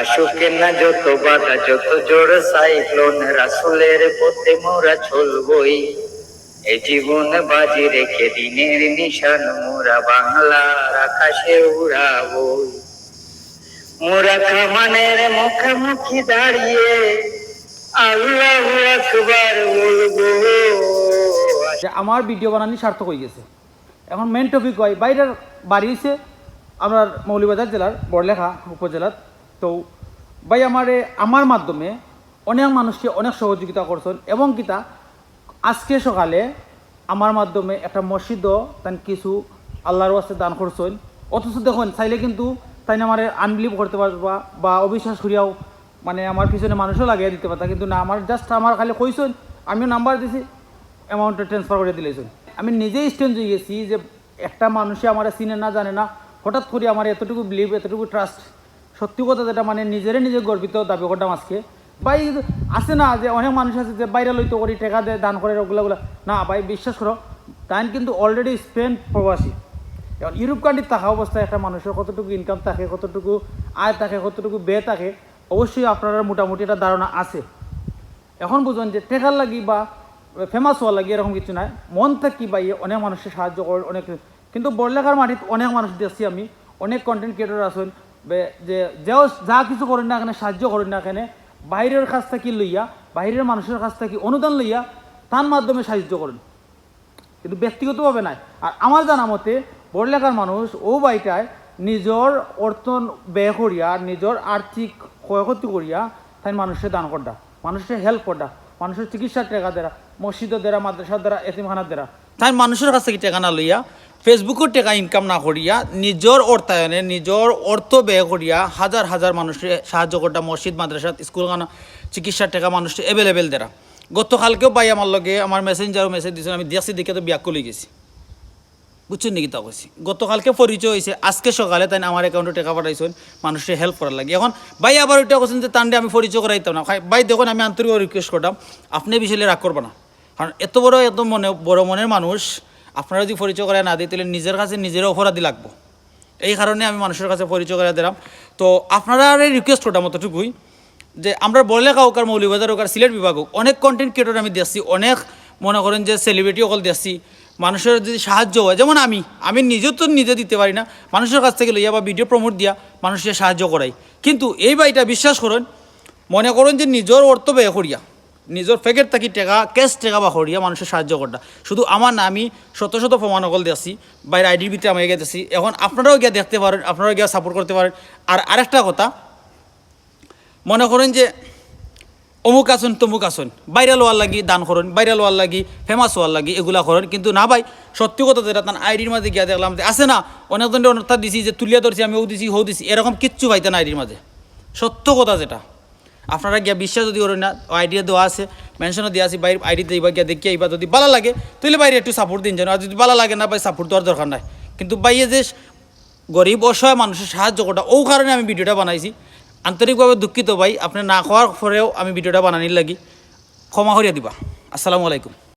আসুকে না যত বাধা যত জোর সাইক্লোন রাসূলের পথে মোরা চলবই। এই জীবন বাজি রেখে দিনের নিশান মোরা বাংলার আকাশে উড়াবই। মোরা কামানের মুখোমুখি দাঁড়িয়ে আল্লাহু আকবার বলবো। যে আমার ভিডিও বানানি সার্থক হয়ে গেছে। এখন মেন টপিক হয় বাইরের বাড়ি হয়েছে আপনার মৌলভীবাজার জেলার বড়লেখা উপজেলার। তো ভাই আমার মাধ্যমে অনেক মানুষকে অনেক সহযোগিতা করছেন এবং কিতা আজকে সকালে আমার মাধ্যমে একটা মসজিদও তাই কিছু আল্লাহর ওয়াস্তে দান করছেন। অথচ দেখুন চাইলে কিন্তু তাই আমার আনবিলিভ করতে পারবা বা অবিশ্বাস করিয়াও মানে আমার পিছনে মানুষও লাগিয়ে দিতে পারতা, কিন্তু না, আমার জাস্ট আমার খালি কইছেন, আমিও নাম্বার দিছি, অ্যামাউন্টটা ট্রান্সফার করে দিলেছেন। আমি নিজেই স্টেঞ্জ হয়ে গেছি যে একটা মানুষে আমার চিনে না জানে না, হঠাৎ করে আমার এতটুকু বিলিভ এতটুকু ট্রাস্ট, সত্যি কথা যেটা মানে নিজে গর্বিত দাবি করতাম আজকে। ভাই আছে না যে অনেক মানুষ আছে যে বাইরে লইতে করি টাকা দেয় দান করে ওগুলোগুলো না, ভাই বিশ্বাস করো তাই কিন্তু অলরেডি স্পেন্ড প্রবাসী। এখন ইউরোপ কান্ট্রির থাকা অবস্থায় একটা মানুষের কতটুকু ইনকাম থাকে, কতটুকু আয় থাকে, কতটুকু ব্যয় থাকে, অবশ্যই আপনারা মোটামুটি একটা ধারণা আছে। এখন বুঝুন যে টেকার লাগি বা ফেমাস হওয়ার লাগি এরকম কিছু নাই, মন থাকি বা অনেক মানুষের সাহায্য করে অনেক। কিন্তু বড়লেখার মাটিত অনেক মানুষ দেখছি আমি, অনেক কন্টেন্ট ক্রিয়েটর আছেন যে যা কিছু করেন না এখানে সাহায্য করেন না এখানে বাইরের কাছ থেকে লইয়া, বাইরের মানুষের কাছ থেকে অনুদান লইয়া তার মাধ্যমে সাহায্য করেন, কিন্তু ব্যক্তিগতভাবে নাই। আর আমার জানা মতে বড়লেখার মানুষ ও বাড়িটায় নিজের অর্থ ব্যয় করিয়া, নিজের আর্থিক ক্ষয়ক্ষতি করিয়া তাই মানুষের দান করডা, মানুষের হেল্প করডা, মানুষের চিকিৎসার টাকা দেরা, মসজিদের দেরা, মাদ্রাসার দ্বারা, এতিমখানার দ্বারা, তাই মানুষের কাছ থেকে টাকা না লইয়া ফেসবুকের টাকা ইনকাম না করিয়া নিজের অর্থায়নে নিজের অর্থ ব্যয় করিয়া হাজার হাজার মানুষের সাহায্য করডা, মসজিদ মাদ্রাসা স্কুলখানা চিকিৎসার টাকা মানুষের অ্যাভেলেবেল দেরা। গতকালকেও পাই আমার লগে আমার মেসেঞ্জারও মেসেজ দিয়েছেন, আমি দেখছি দেখে তো ব্যাক করে গেছি, বুঝছেন নাকি? তা কইছি গতকালকে পরিচয় হয়েছে, আজকে সকালে তাই আমার অ্যাকাউন্টে টাকা পাঠাইছেন মানুষের হেল্প করার লাগে। এখন ভাই আবার ওইটা করছেন যে তান্ডে আমি পরিচয় করাইতাম না। ভাই দেখুন, আমি আন্তরিক রিকোয়েস্ট করতাম আপনি বিষয়ে রাগ করবো না, কারণ এত বড় মনের মানুষ আপনারা যদি পরিচয় করে না দিই তাহলে নিজের কাছে নিজেরও অপরাধী লাগবো। এই কারণে আমি মানুষের কাছে পরিচয় করে দিলাম। তো আপনারা রিকোয়েস্ট করতাম অতটুকুই যে আমরা বড়লেখা হোক আর মৌলভীবাজার হোক আর সিলেট বিভাগ হোক, অনেক কন্টেন্ট ক্রিয়েটর আমি দেখছি, অনেক মনে করেন যে সেলিব্রিটি সকল দেখছি, মানুষের যদি সাহায্য হয়, যেমন আমি নিজেও তো নিজে দিতে পারি না, মানুষের কাছ থেকে লইয়া বা ভিডিও প্রমোট দিয়া মানুষের সাহায্য করাই। কিন্তু এই বাড়িটা বিশ্বাস করেন, মনে করেন যে নিজের অর্থ ব্যয় করিয়া, নিজের প্যাকেট থাকি টাকা ক্যাশ টাকা বা করিয়া মানুষের সাহায্য করটা, শুধু আমার না, আমি শত প্রমাণ সকল দিয়েছি, বাইরে আইডির ভিতরে আমি গেছি। এখন আপনারাও গিয়া দেখতে পারেন, আপনারাও গিয়া সাপোর্ট করতে পারেন। আর আরেকটা কথা, মনে করেন যে অমুক আসন তমুক আসন ভাইরাল হওয়ার লাগি দান করেন, ভাইরাল হওয়ার লাগি ফেমাস হওয়ার লাগি এগুলা করেন, কিন্তু না ভাই সত্যি কথা যেটা তার আইডির মাঝে গিয়া দেখলাম যে আছে না অনেকজনের অনর্থাৎ দিছি যে তুলিয়া ধরছি আমি ও দিছি হো দিছি, এরকম কিচ্ছু পাইতেন আইডির মাঝে। সত্য কথা যেটা আপনারা গিয়া বিশ্বাস যদি করেন না, আইডিয়া দেওয়া আছে, মেনশনও দেওয়া আছে, বাইরে আইডিতে এইবার গিয়া দেখিয়া এইবার যদি ভালো লাগে তাহলে বাইরে একটু সাপোর্ট দিন যেন, আর যদি ভালো লাগে না ভাই সাপোর্ট দেওয়ার দরকার নাই। কিন্তু বাইরে যে গরিব অসহায় মানুষের সাহায্য করা, ও কারণে আমি ভিডিওটা বানাইছি। আন্তরিকভাবে দুঃখিত ভাই, আপনি না খাওয়ার পরেও আমি ভিডিওটা বানানির লাগি ক্ষমা করিয়া দিবা। আসসালামু আলাইকুম।